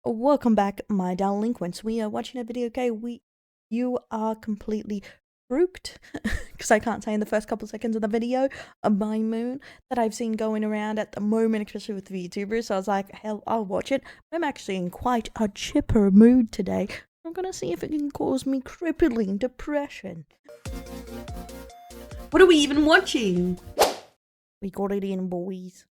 Welcome back, my delinquents. We are watching a video, okay? You are completely fruit, because I can't say in the first couple seconds of the video, a my moon that I've seen going around at the moment, especially with VTubers. So I was like, hell, I'll watch it. I'm actually in quite a chipper mood today. I'm gonna see if it can cause me crippling depression. What are we even watching? We got it in, boys.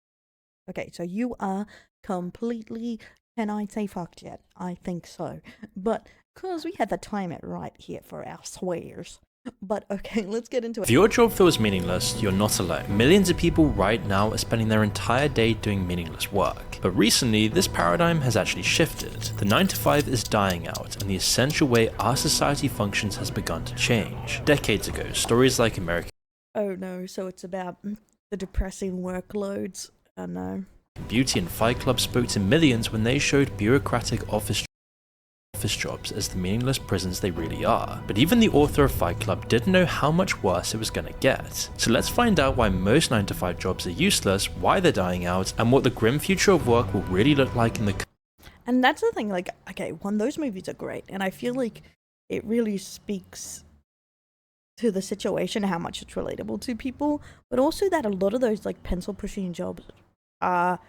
Okay, so you are completely... Can I say fucked yet? I think so. But, because we had to time it right here for our swears. But, okay, let's get into it. If your job feels meaningless, you're not alone. Millions of people right now are spending their entire day doing meaningless work. But recently, this paradigm has actually shifted. The 9-to-5 is dying out, and the essential way our society functions has begun to change. Decades ago, stories like American Oh no, so it's about the depressing workloads. Oh no. Beauty and Fight Club spoke to millions when they showed bureaucratic office jobs as the meaningless prisons they really are. But even the author of Fight Club didn't know how much worse it was gonna get. So let's find out why most 9-to-5 jobs are useless, why they're dying out, and what the grim future of work will really look like in the... And that's the thing, like, okay, those movies are great, and I feel like it really speaks to the situation, how much it's relatable to people, but also that a lot of those, like, pencil pushing jobs are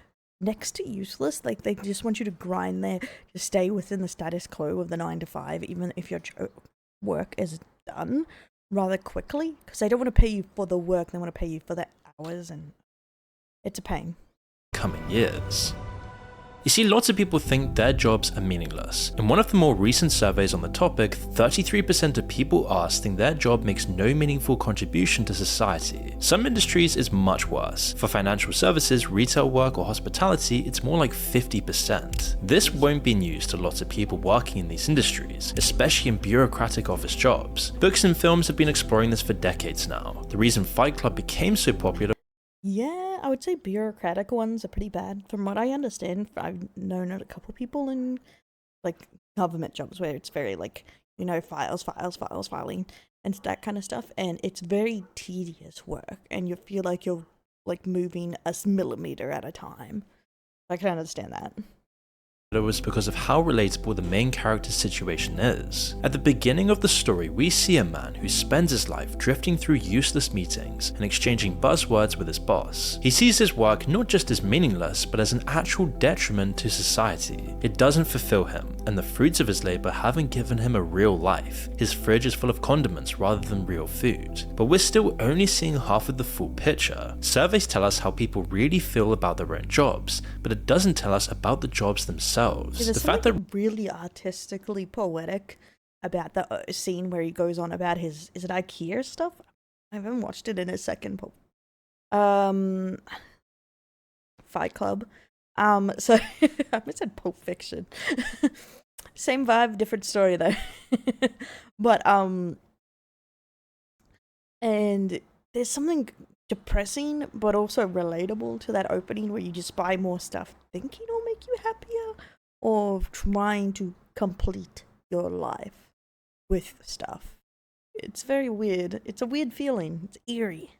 next to useless. Like, they just want you to grind there to stay within the status quo of the 9-to-5, even if your work is done rather quickly, because they don't want to pay you for the work, they want to pay you for the hours, and it's a pain. coming years. You see, lots of people think their jobs are meaningless. In one of the more recent surveys on the topic, 33% of people asked think their job makes no meaningful contribution to society. Some industries is much worse. For financial services, retail work, or hospitality, it's more like 50%. This won't be news to lots of people working in these industries, especially in bureaucratic office jobs. Books and films have been exploring this for decades now. The reason Fight Club became so popular... Yeah, I would say bureaucratic ones are pretty bad. From what I understand, I've known a couple people in, like, government jobs where it's very, like, you know, filing, and that kind of stuff. And it's very tedious work, and you feel like you're, like, moving a millimeter at a time. I can understand that. was because of how relatable the main character's situation is. At the beginning of the story, we see a man who spends his life drifting through useless meetings and exchanging buzzwords with his boss. He sees his work not just as meaningless, but as an actual detriment to society. It doesn't fulfill him, and the fruits of his labor haven't given him a real life. His fridge is full of condiments rather than real food. But we're still only seeing half of the full picture. Surveys tell us how people really feel about their own jobs, but it doesn't tell us about the jobs themselves. There's something really artistically poetic about the scene where he goes on about his, is it IKEA stuff? I haven't watched it in a second. Fight Club. So I said Pulp Fiction. Same vibe, different story though. But and there's something depressing but also relatable to that opening where you just buy more stuff thinking it'll make you happier, or trying to complete your life with stuff. It's very weird. It's a weird feeling. It's eerie.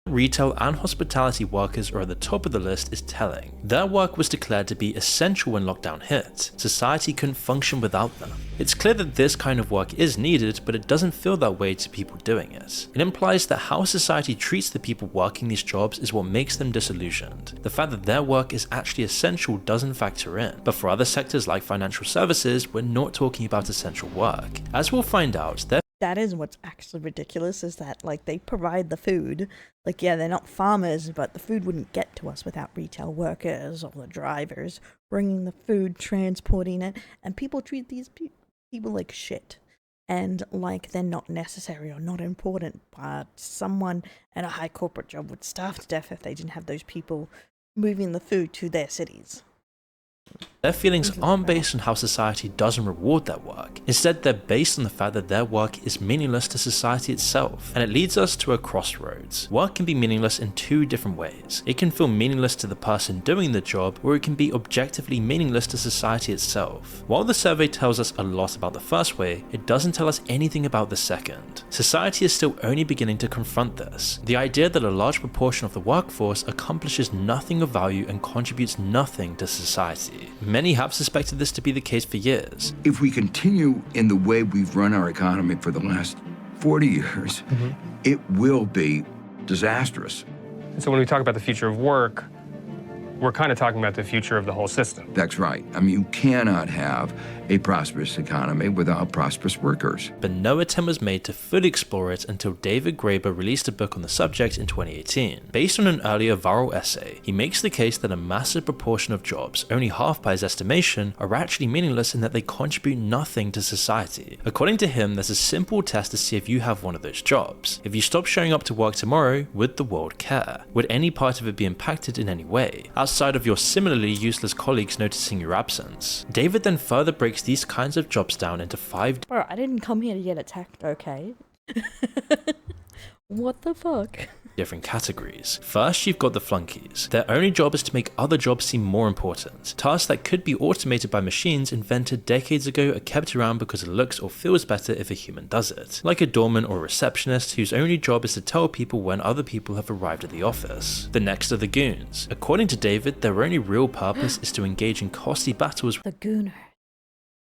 Retail and hospitality workers are at the top of the list is telling. Their work was declared to be essential when lockdown hit. Society couldn't function without them. It's clear that this kind of work is needed, but it doesn't feel that way to people doing it. It implies that how society treats the people working these jobs is what makes them disillusioned. The fact that their work is actually essential doesn't factor in. But for other sectors like financial services, we're not talking about essential work. As we'll find out, that is what's actually ridiculous, is that, like, they provide the food. Like, yeah, they're not farmers, but the food wouldn't get to us without retail workers or the drivers bringing the food, transporting it, and people treat these people like shit, and like they're not necessary or not important. But someone in a high corporate job would starve to death if they didn't have those people moving the food to their cities. Their feelings aren't based on how society doesn't reward their work. Instead, they're based on the fact that their work is meaningless to society itself. And it leads us to a crossroads. Work can be meaningless in two different ways. It can feel meaningless to the person doing the job, or it can be objectively meaningless to society itself. While the survey tells us a lot about the first way, it doesn't tell us anything about the second. Society is still only beginning to confront this. The idea that a large proportion of the workforce accomplishes nothing of value and contributes nothing to society. reality. Many have suspected this to be the case for years. If we continue in the way we've run our economy for the last 40 years, it will be disastrous. So when we talk about the future of work, we're kind of talking about the future of the whole system. That's right. I mean, you cannot have a prosperous economy without prosperous workers. But no attempt was made to fully explore it until David Graeber released a book on the subject in 2018. Based on an earlier viral essay, he makes the case that a massive proportion of jobs, only half by his estimation, are actually meaningless in that they contribute nothing to society. According to him, there's a simple test to see if you have one of those jobs. If you stop showing up to work tomorrow, would the world care? Would any part of it be impacted in any way, outside of your similarly useless colleagues noticing your absence? David then further breaks these kinds of jobs down into 5 Bro, I didn't come here to get attacked, okay? What the fuck? different categories. First, you've got the flunkies. Their only job is to make other jobs seem more important. Tasks that could be automated by machines invented decades ago are kept around because it looks or feels better if a human does it. Like a doorman or a receptionist whose only job is to tell people when other people have arrived at the office. The next are the goons. According to David, their only real purpose is to engage in costly battles The gooner.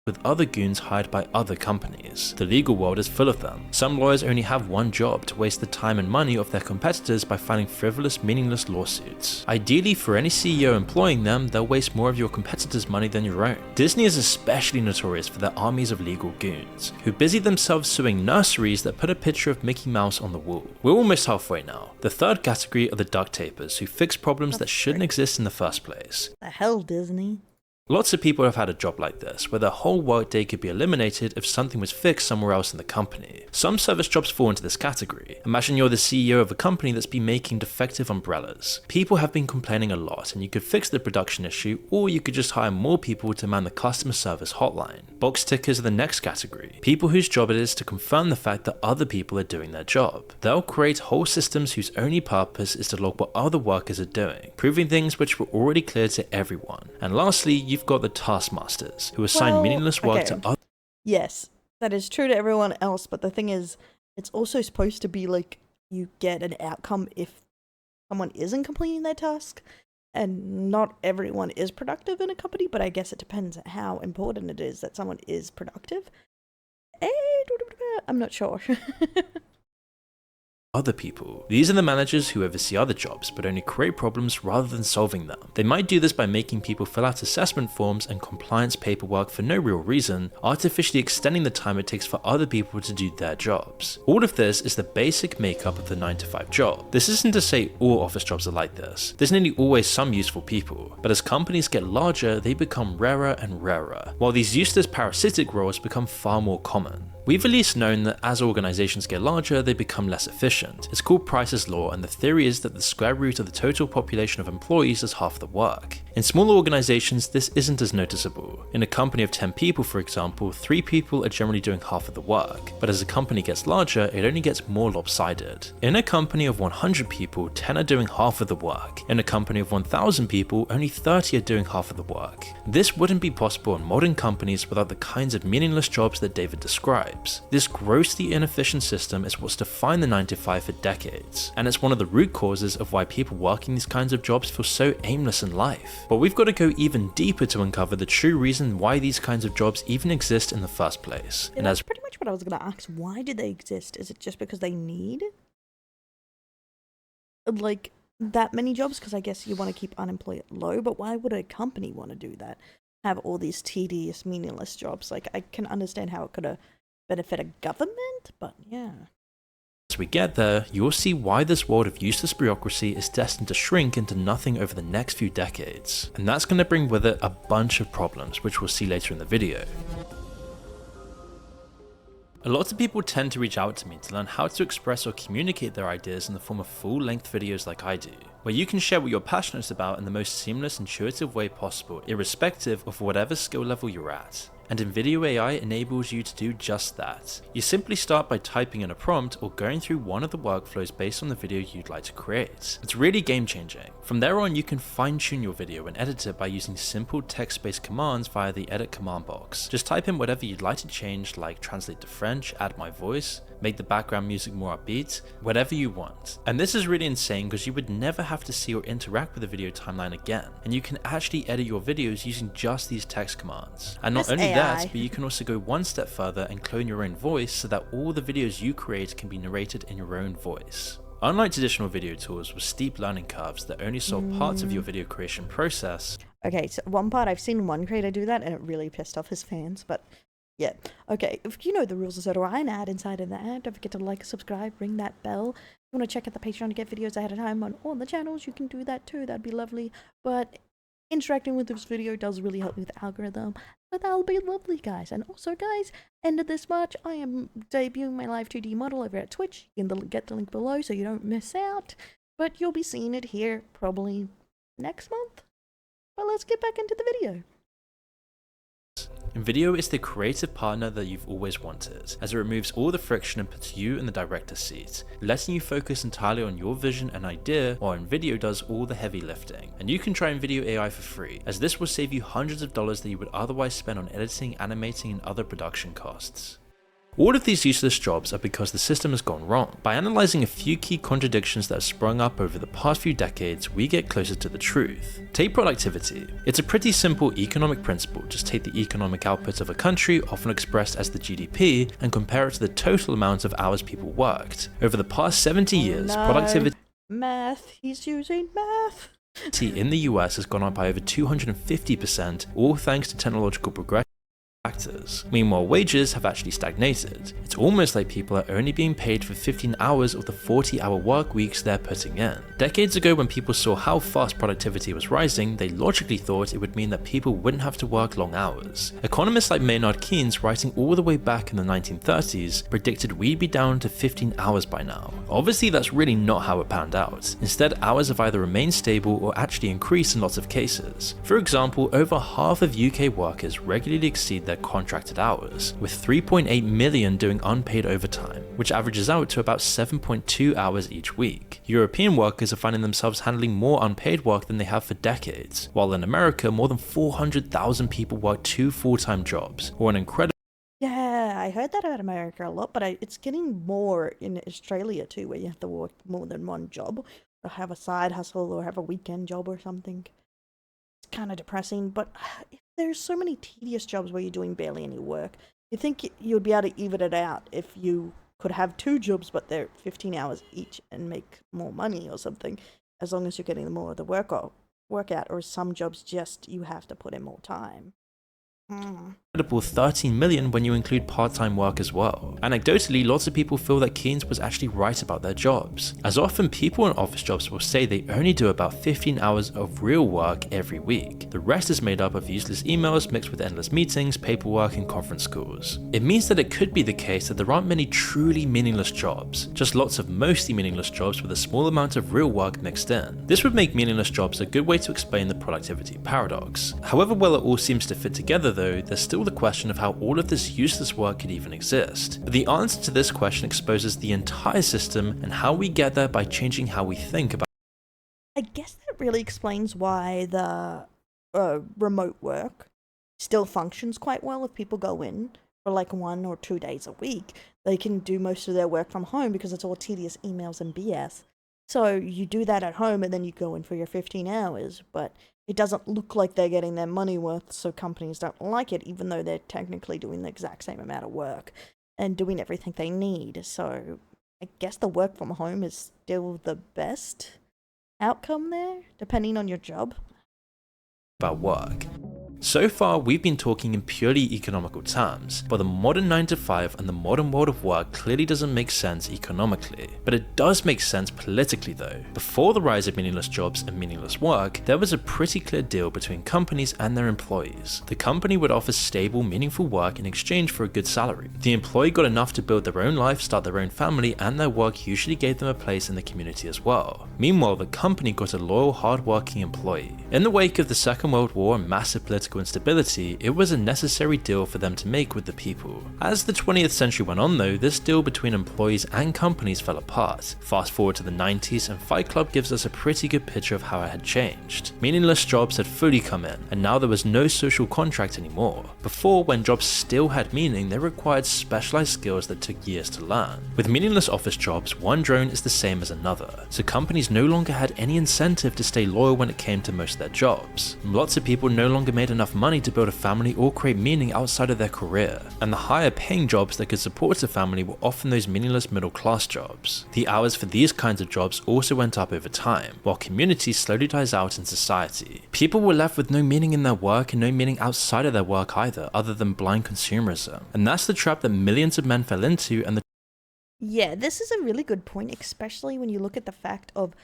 with other goons hired by other companies. The legal world is full of them. Some lawyers only have one job: to waste the time and money of their competitors by filing frivolous, meaningless lawsuits. Ideally, for any CEO employing them, they'll waste more of your competitors' money than your own. Disney is especially notorious for their armies of legal goons, who busy themselves suing nurseries that put a picture of Mickey Mouse on the wall. We're almost halfway now. The third category are the duct tapers, who fix problems that shouldn't exist in the first place. The hell, Disney? Lots of people have had a job like this, where their whole workday could be eliminated if something was fixed somewhere else in the company. Some service jobs fall into this category. Imagine you're the CEO of a company that's been making defective umbrellas. People have been complaining a lot, and you could fix the production issue, or you could just hire more people to man the customer service hotline. Box tickers are the next category. People whose job it is to confirm the fact that other people are doing their job. They'll create whole systems whose only purpose is to log what other workers are doing, proving things which were already clear to everyone. And lastly, you've got the taskmasters, who assign meaningless work to others. Yes, that is true to everyone else, but the thing is, it's also supposed to be like you get an outcome if someone isn't completing their task, and not everyone is productive in a company, but I guess it depends on how important it is that someone is productive. I'm not sure. Other people. These are the managers who oversee other jobs, but only create problems rather than solving them. They might do this by making people fill out assessment forms and compliance paperwork for no real reason, artificially extending the time it takes for other people to do their jobs. All of this is the basic makeup of the 9-to-5 job. This isn't to say all office jobs are like this. There's nearly always some useful people, but as companies get larger, they become rarer and rarer, while these useless parasitic roles become far more common. We've at least known that as organizations get larger, they become less efficient. It's called Price's Law, and the theory is that the square root of the total population of employees is half the work. In smaller organizations, this isn't as noticeable. In a company of 10 people, for example, 3 people are generally doing half of the work, but as a company gets larger, it only gets more lopsided. In a company of 100 people, 10 are doing half of the work. In a company of 1,000 people, only 30 are doing half of the work. This wouldn't be possible in modern companies without the kinds of meaningless jobs that David described. This grossly inefficient system is what's defined the 9-to-5 for decades, and it's one of the root causes of why people working these kinds of jobs feel so aimless in life. But we've got to go even deeper to uncover the true reason why these kinds of jobs even exist in the first place. Yeah, that's pretty much what I was going to ask. Why do they exist? Is it just because they need like that many jobs? Because I guess you want to keep unemployment low, but why would a company want to do that? Have all these tedious, meaningless jobs? Like, I can understand how it could have benefit a government, but yeah. As we get there, you'll see why this world of useless bureaucracy is destined to shrink into nothing over the next few decades. And that's going to bring with it a bunch of problems, which we'll see later in the video. A lot of people tend to reach out to me to learn how to express or communicate their ideas in the form of full-length videos like I do, where you can share what you're passionate about in the most seamless, intuitive way possible, irrespective of whatever skill level you're at. And Invideo AI enables you to do just that. You simply start by typing in a prompt or going through one of the workflows based on the video you'd like to create. It's really game changing. From there on, you can fine tune your video and edit it by using simple text-based commands via the edit command box. Just type in whatever you'd like to change, like translate to French, add my voice, make the background music more upbeat, whatever you want. And this is really insane because you would never have to see or interact with the video timeline again, and you can actually edit your videos using just these text commands. And not only that, but you can also go one step further and clone your own voice so that all the videos you create can be narrated in your own voice. Unlike traditional video tools with steep learning curves that only solve parts of your video creation process. Okay, so one part, I've seen one creator do that and it really pissed off his fans, but yeah. Okay, if you know the rules, so do I, an ad inside of the ad. Don't forget to like, subscribe, ring that bell. If you want to check out the Patreon to get videos ahead of time on all the channels, you can do that too. That'd be lovely. But interacting with this video does really help me with the algorithm. So that'll be lovely, guys. And also, guys, end of this March, I am debuting my live 2D model over at Twitch. You can get the link below so you don't miss out. But you'll be seeing it here probably next month. But let's get back into the video. Invideo is the creative partner that you've always wanted, as it removes all the friction and puts you in the director's seat, letting you focus entirely on your vision and idea, while Invideo does all the heavy lifting. And you can try Invideo AI for free, as this will save you hundreds of dollars that you would otherwise spend on editing, animating, and other production costs. All of these useless jobs are because the system has gone wrong. By analyzing a few key contradictions that have sprung up over the past few decades, we get closer to the truth. Take productivity. It's a pretty simple economic principle. Just take the economic output of a country, often expressed as the GDP, and compare it to the total amount of hours people worked. Over the past 70 years, productivity Math, he's using math. in the US has gone up by over 250%, all thanks to technological progression factors. Meanwhile, wages have actually stagnated. It's almost like people are only being paid for 15 hours of the 40-hour work weeks they're putting in. Decades ago, when people saw how fast productivity was rising, they logically thought it would mean that people wouldn't have to work long hours. Economists like Maynard Keynes, writing all the way back in the 1930s, predicted we'd be down to 15 hours by now. Obviously, that's really not how it panned out. Instead, hours have either remained stable or actually increased in lots of cases. For example, over half of UK workers regularly exceed their contracted hours, with 3.8 million doing unpaid overtime, which averages out to about 7.2 hours each week. European workers are finding themselves handling more unpaid work than they have for decades, while in America, more than 400,000 people work 2 full-time jobs, or an incredible Yeah, I heard that about America a lot, but it's getting more in Australia too, where you have to work more than one job, or have a side hustle, or have a weekend job or something. It's kind of depressing, but there's so many tedious jobs where you're doing barely any work. You think you'd be able to even it out if you could have 2 jobs, but they're 15 hours each and make more money or something, as long as you're getting more of the work out, or some jobs just you have to put in more time. Incredible 13 million when you include part-time work as well. Anecdotally, lots of people feel that Keynes was actually right about their jobs, as often people in office jobs will say they only do about 15 hours of real work every week. The rest is made up of useless emails mixed with endless meetings, paperwork, and conference calls. It means that it could be the case that there aren't many truly meaningless jobs, just lots of mostly meaningless jobs with a small amount of real work mixed in. This would make meaningless jobs a good way to explain the productivity paradox. However well it all seems to fit together though, there's still the question of how all of this useless work could even exist. But the answer to this question exposes the entire system and how we get there by changing how we think about I guess that really explains why the remote work still functions quite well. If people go in for like 1 or 2 days a week, they can do most of their work from home because it's all tedious emails and BS. So you do that at home and then you go in for your 15 hours, but it doesn't look like they're getting their money worth, so companies don't like it, even though they're technically doing the exact same amount of work and doing everything they need. So I guess the work from home is still the best outcome there, depending on your job. work. So far, we've been talking in purely economical terms, but the modern 9-to-5 and the modern world of work clearly doesn't make sense economically. But it does make sense politically though. Before the rise of meaningless jobs and meaningless work, there was a pretty clear deal between companies and their employees. The company would offer stable, meaningful work in exchange for a good salary. The employee got enough to build their own life, start their own family, and their work usually gave them a place in the community as well. Meanwhile, the company got a loyal, hard-working employee. In the wake of the Second World War and massive political political instability, it was a necessary deal for them to make with the people. As the 20th century went on though, this deal between employees and companies fell apart. Fast forward to the 90s and Fight Club gives us a pretty good picture of how it had changed. Meaningless jobs had fully come in, and now there was no social contract anymore. Before, when jobs still had meaning, they required specialized skills that took years to learn. With meaningless office jobs, one drone is the same as another, so companies no longer had any incentive to stay loyal when it came to most of their jobs. Lots of people no longer made enough money to build a family or create meaning outside of their career, and the higher paying jobs that could support a family were often those meaningless middle class jobs. The hours for these kinds of jobs also went up over time, while community slowly dies out in society. People were left with no meaning in their work and no meaning outside of their work either, other than blind consumerism. And that's the trap that millions of men fell into, and Yeah, this is a really good point, especially when you look at the fact of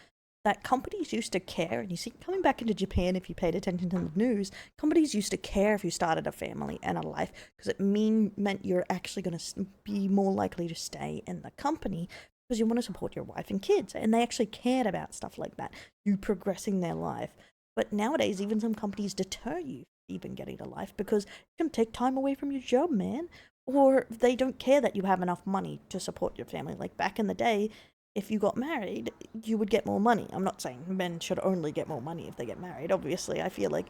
that companies used to care, and you see coming back into Japan, if you paid attention to the news, companies used to care if you started a family and a life, because it meant you're actually going to be more likely to stay in the company because you want to support your wife and kids, and they actually cared about stuff like that, you progressing their life. But nowadays, even some companies deter you from even getting a life because it can take time away from your job, man. Or they don't care that you have enough money to support your family. Like back in the day, if you got married, you would get more money. I'm not saying men should only get more money if they get married. Obviously, I feel like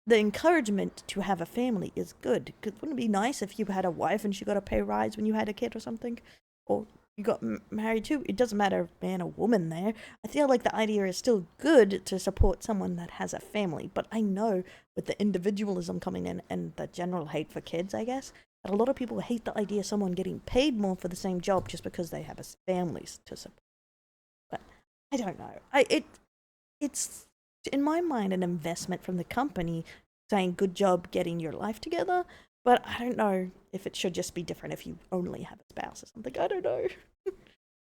the encouragement to have a family is good. Because wouldn't it be nice if you had a wife and she got a pay rise when you had a kid or something? Or you got married too? It doesn't matter if man or woman there. I feel like the idea is still good to support someone that has a family. But I know with the individualism coming in and the general hate for kids, I guess, that a lot of people hate the idea of someone getting paid more for the same job just because they have families to support. But I don't know. It's in my mind an investment from the company saying good job getting your life together, but I don't know if it should just be different if you only have a spouse or something. I don't know.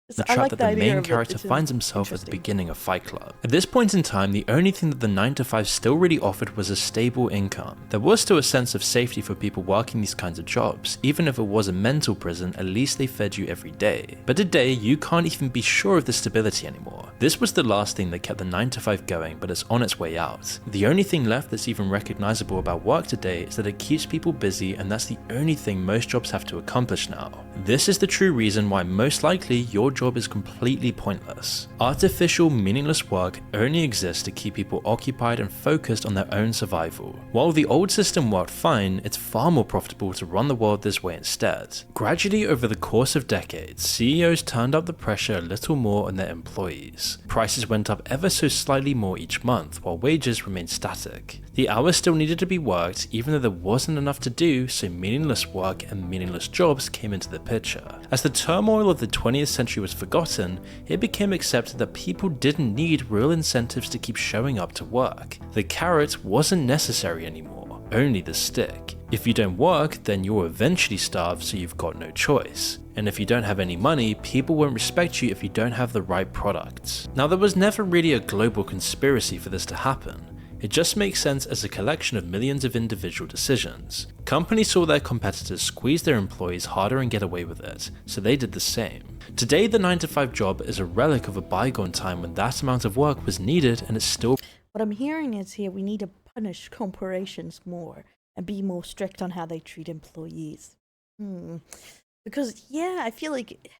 The trap that the main character finds himself at the beginning of Fight Club. At this point in time, the only thing that the 9-to-5 still really offered was a stable income. There was still a sense of safety for people working these kinds of jobs. Even if it was a mental prison, at least they fed you every day. But today, you can't even be sure of the stability anymore. This was the last thing that kept the 9-to-5 going, but it's on its way out. The only thing left that's even recognizable about work today is that it keeps people busy, and that's the only thing most jobs have to accomplish now. This is the true reason why most likely your job is completely pointless. Artificial, meaningless work only exists to keep people occupied and focused on their own survival. While the old system worked fine, it's far more profitable to run the world this way instead. Gradually over the course of decades, CEOs turned up the pressure a little more on their employees. Prices went up ever so slightly more each month, while wages remained static. The hours still needed to be worked, even though there wasn't enough to do, so meaningless work and meaningless jobs came into the picture. As the turmoil of the 20th century was forgotten, it became accepted that people didn't need real incentives to keep showing up to work. The carrot wasn't necessary anymore, only the stick. If you don't work, then you'll eventually starve, so you've got no choice. And if you don't have any money, people won't respect you if you don't have the right products. Now, there was never really a global conspiracy for this to happen. It just makes sense as a collection of millions of individual decisions. Companies saw their competitors squeeze their employees harder and get away with it, so they did the same. Today, the 9-to-5 job is a relic of a bygone time when that amount of work was needed, and it's still... What I'm hearing is here we need to punish corporations more and be more strict on how they treat employees. Because, yeah, I feel like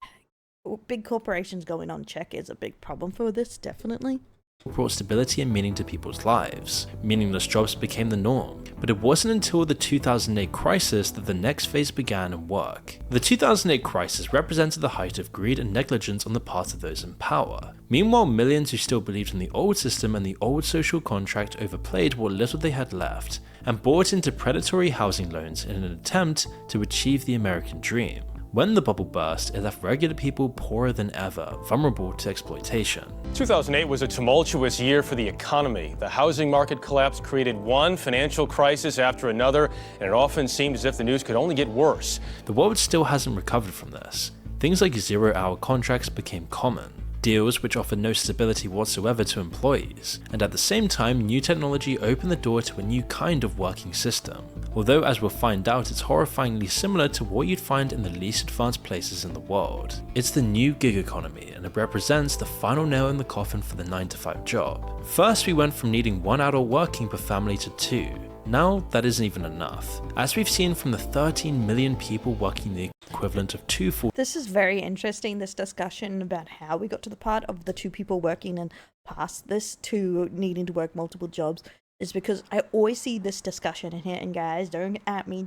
big corporations going on check is a big problem for this, definitely. Brought stability and meaning to people's lives. Meaningless jobs became the norm, but it wasn't until the 2008 crisis that the next phase began in work. The 2008 crisis represented the height of greed and negligence on the part of those in power. Meanwhile, millions who still believed in the old system and the old social contract overplayed what little they had left, and bought into predatory housing loans in an attempt to achieve the American dream. When the bubble burst, it left regular people poorer than ever, vulnerable to exploitation. 2008 was a tumultuous year for the economy. The housing market collapse created one financial crisis after another, and it often seemed as if the news could only get worse. The world still hasn't recovered from this. Things like zero-hour contracts became common. Deals which offered no stability whatsoever to employees, and at the same time, new technology opened the door to a new kind of working system. Although, as we'll find out, it's horrifyingly similar to what you'd find in the least advanced places in the world. It's the new gig economy, and it represents the final nail in the coffin for the 9-to-5 job. First, we went from needing 1 adult working per family to 2. Now, that isn't even enough, as we've seen from the 13 million people working the equivalent of 2 full. This is very interesting, this discussion about how we got to the part of the 2 people working and past this to needing to work multiple jobs, is because I always see this discussion in here, and guys, don't at me,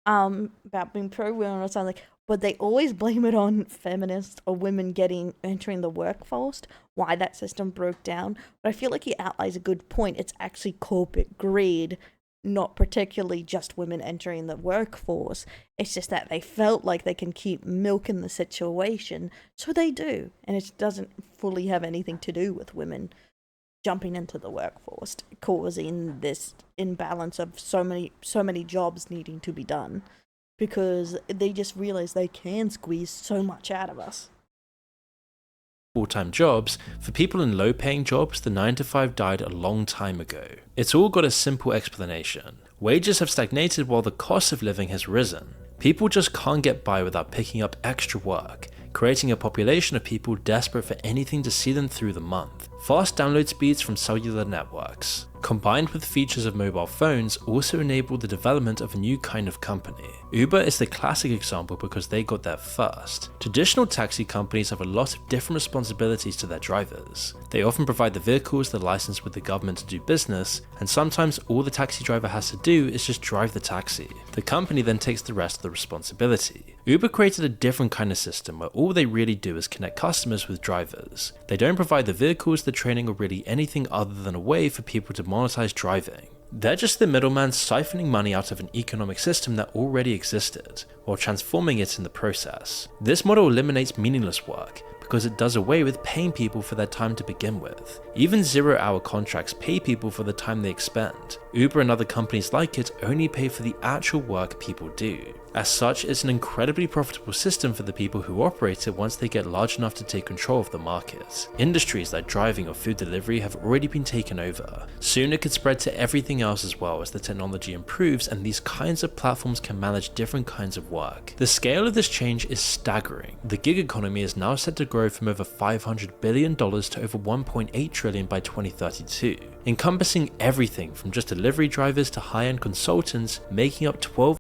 about being pro-women or something, but they always blame it on feminists or women entering the workforce, why that system broke down. But I feel like he outlines a good point. It's actually corporate greed, not particularly just women entering the workforce. It's just that they felt like they can keep milking the situation, so they do. And it doesn't fully have anything to do with women jumping into the workforce, causing this imbalance of so many jobs needing to be done, because they just realize they can squeeze so much out of us. Full-time jobs. For people in low-paying jobs, the 9-to-5 died a long time ago. It's all got a simple explanation. Wages have stagnated while the cost of living has risen. People just can't get by without picking up extra work, creating a population of people desperate for anything to see them through the month. Fast download speeds from cellular networks, combined with features of mobile phones, also enabled the development of a new kind of company. Uber is the classic example because they got there first. Traditional taxi companies have a lot of different responsibilities to their drivers. They often provide the vehicles they're licensed with the government to do business, and sometimes all the taxi driver has to do is just drive the taxi. The company then takes the rest of the responsibility. Uber created a different kind of system where all they really do is connect customers with drivers. They don't provide the vehicles, the training, or really anything other than a way for people to monetize driving. They're just the middleman siphoning money out of an economic system that already existed, while transforming it in the process. This model eliminates meaningless work, because it does away with paying people for their time to begin with. Even 0-hour contracts pay people for the time they expend. Uber and other companies like it only pay for the actual work people do. As such, it's an incredibly profitable system for the people who operate it once they get large enough to take control of the market. Industries like driving or food delivery have already been taken over. Soon it could spread to everything else as well as the technology improves and these kinds of platforms can manage different kinds of work. The scale of this change is staggering. The gig economy is now set to grow from over $500 billion to over $1.8 trillion by 2032, encompassing everything from just delivery drivers to high-end consultants, making up 12.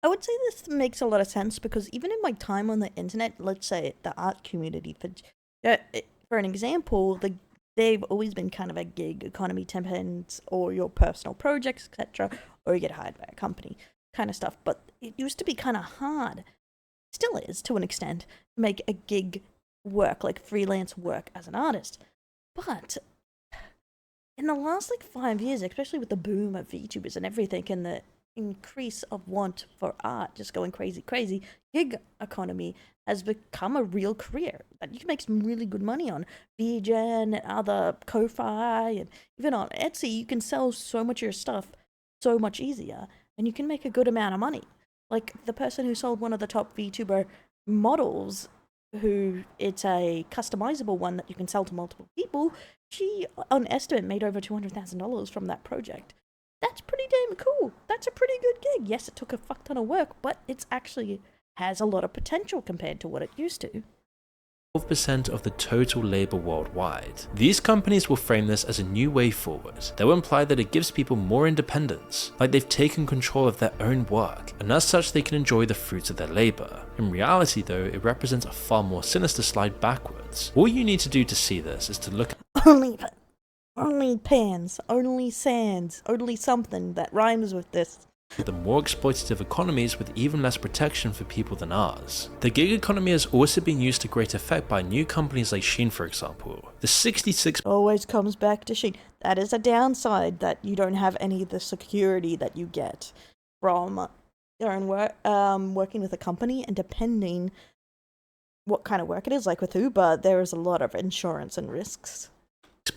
I would say this makes a lot of sense because even in my time on the internet, let's say the art community, for an example, they've always been kind of a gig economy, templates or your personal projects, etc., or you get hired by a company kind of stuff. But it used to be kind of hard, still is to an extent, to make a gig work, like freelance work as an artist. But in the last 5 years, especially with the boom of VTubers and everything and the increase of want for art just going crazy, gig economy has become a real career that you can make some really good money on. VGen and other Ko-Fi and even on Etsy, you can sell so much of your stuff so much easier and you can make a good amount of money. Like the person who sold one of the top VTuber models, who it's a customizable one that you can sell to multiple people, she on estimate made over $200,000 from that project. That's pretty damn cool. That's a pretty good gig. Yes, it took a fuck ton of work, but it's actually has a lot of potential compared to what it used to. 12% of the total labor worldwide. These companies will frame this as a new way forward. They'll imply that it gives people more independence, like they've taken control of their own work, and as such they can enjoy the fruits of their labor. In reality though, it represents a far more sinister slide backwards. All you need to do to see this is to look at Only pans, only sands, only something that rhymes with this. The more exploitative economies with even less protection for people than ours. The gig economy has also been used to great effect by new companies like Shein, for example. The 66 always comes back to Shein. That is a downside, that you don't have any of the security that you get from your own work, working with a company, and depending what kind of work it is, like with Uber, there is a lot of insurance and risks.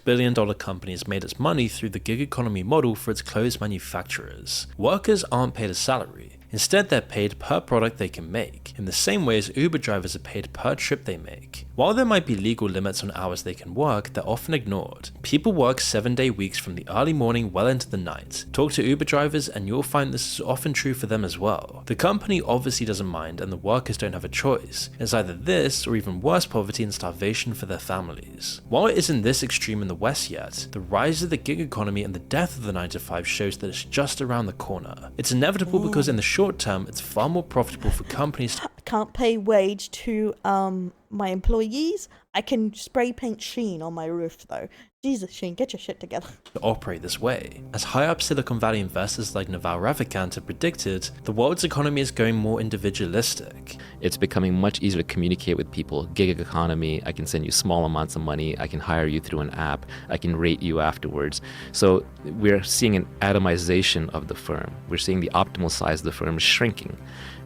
billion company has made its money through the gig economy model for its clothes manufacturers. Workers aren't paid a salary. Instead, they're paid per product they can make, in the same way as Uber drivers are paid per trip they make. While there might be legal limits on hours they can work, they're often ignored. People work 7-day weeks from the early morning well into the night. Talk to Uber drivers and you'll find this is often true for them as well. The company obviously doesn't mind and the workers don't have a choice. It's either this or even worse poverty and starvation for their families. While it isn't this extreme in the West yet, the rise of the gig economy and the death of the 9-to-5 shows that it's just around the corner. It's inevitable because in the short term, it's far more profitable for companies to Can't pay wage to my employees. I can spray paint Sheen on my roof though. Jesus, Sheen, get your shit together. operate this way. As high-up Silicon Valley investors like Naval Ravikant have predicted, the world's economy is going more individualistic. It's becoming much easier to communicate with people. Gig economy, I can send you small amounts of money, I can hire you through an app, I can rate you afterwards. So we're seeing an atomization of the firm. We're seeing the optimal size of the firm shrinking.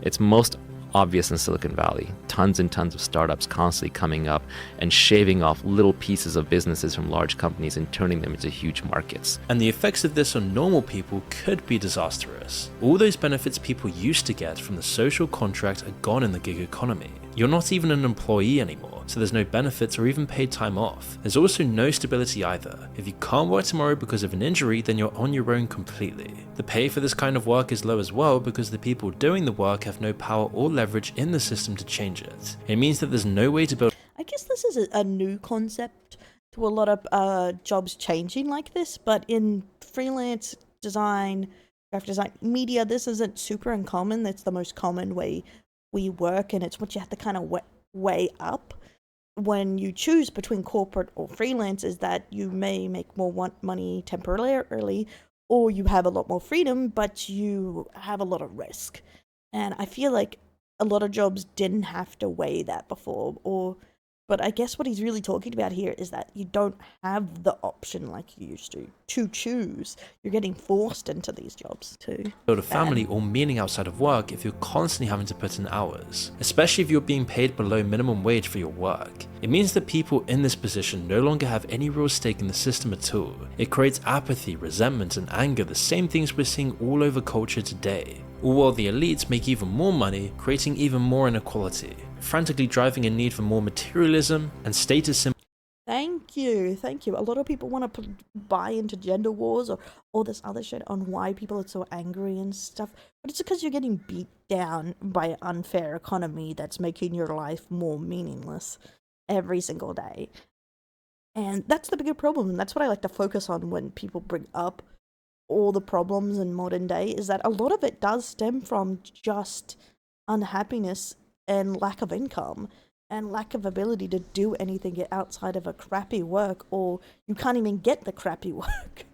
It's most obvious in Silicon Valley. Tons and tons of startups constantly coming up and shaving off little pieces of businesses from large companies and turning them into huge markets. And the effects of this on normal people could be disastrous. All those benefits people used to get from the social contract are gone in the gig economy. You're not even an employee anymore, so there's no benefits or even paid time off. There's also no stability either. If you can't work tomorrow because of an injury, then you're on your own completely. The pay for this kind of work is low as well because the people doing the work have no power or leverage in the system to change it. It means that there's no way to build. I guess this is a new concept to a lot of jobs changing like this, but in freelance design, graphic design, media, this isn't super uncommon. That's the most common way we work, and it's what you have to kind of weigh up when you choose between corporate or freelance, is that you may make more money temporarily, or you have a lot more freedom, but you have a lot of risk. And I feel like a lot of jobs didn't have to weigh that before, but I guess what he's really talking about here is that you don't have the option like you used to choose. You're getting forced into these jobs to build a family or meaning outside of work if you're constantly having to put in hours, especially if you're being paid below minimum wage for your work. It means that people in this position no longer have any real stake in the system at all. It creates apathy, resentment, and anger, the same things we're seeing all over culture today. All while the elites make even more money, creating even more inequality, frantically driving a need for more materialism and status symbols. Thank you. A lot of people want to buy into gender wars or all this other shit on why people are so angry and stuff, but it's because you're getting beat down by an unfair economy that's making your life more meaningless every single day. And that's the bigger problem, and that's what I like to focus on when people bring up all the problems in modern day, is that a lot of it does stem from just unhappiness and lack of income and lack of ability to do anything outside of a crappy work, or you can't even get the crappy work.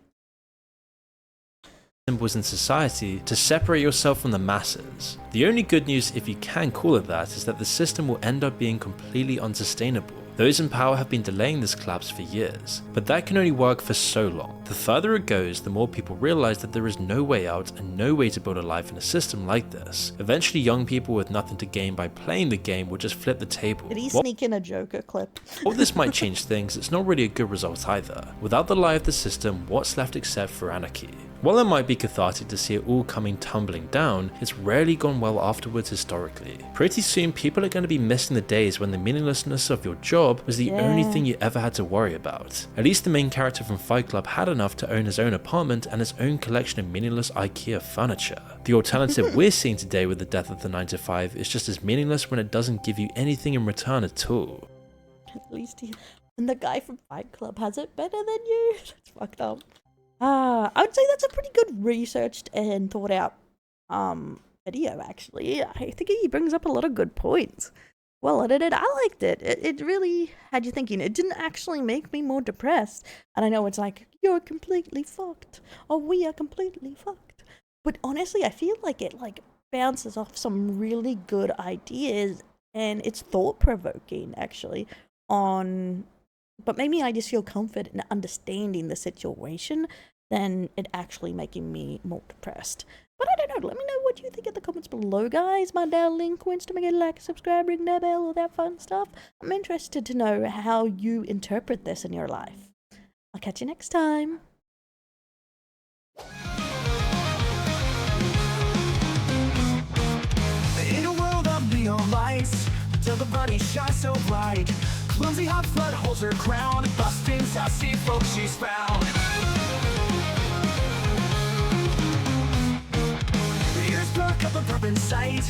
Symbols in society to separate yourself from the masses. The only good news, if you can call it that, is that the system will end up being completely unsustainable. Those in power have been delaying this collapse for years, but that can only work for so long. The further it goes, the more people realize that there is no way out and no way to build a life in a system like this. Eventually, young people with nothing to gain by playing the game will just flip the table. Did he sneak in a Joker clip? While this might change things, it's not really a good result either. Without the lie of the system, what's left except for anarchy? While it might be cathartic to see it all coming tumbling down, it's rarely gone well afterwards historically. Pretty soon, people are going to be missing the days when the meaninglessness of your job was the only thing you ever had to worry about. At least the main character from Fight Club had enough to own his own apartment and his own collection of meaningless IKEA furniture. The alternative we're seeing today with the death of the 9-to-5 is just as meaningless when it doesn't give you anything in return at all. At least and the guy from Fight Club has it better than you. That's fucked up. I would say that's a pretty good researched and thought out video, actually. I think he brings up a lot of good points. Well edited. I liked it. It really had you thinking. It didn't actually make me more depressed. And I know it's like, you're completely fucked, or we are completely fucked. But honestly, I feel like it bounces off some really good ideas, and it's thought-provoking, actually, but maybe I just feel comfort in understanding the situation than it actually making me more depressed. But I don't know, let me know what you think in the comments below, guys. My down link, wants to make a like, subscribe, ring that bell, all that fun stuff. I'm interested to know how you interpret this in your life. I'll catch you next time. till the bunny shines so bright. Clumsy hot flood holds her crown, busting sassy folks she's found. Ears perk up and perp in sight.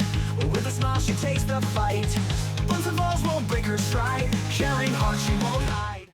With a smile she takes the fight. Buns and balls won't break her stride. Sharing heart she won't hide.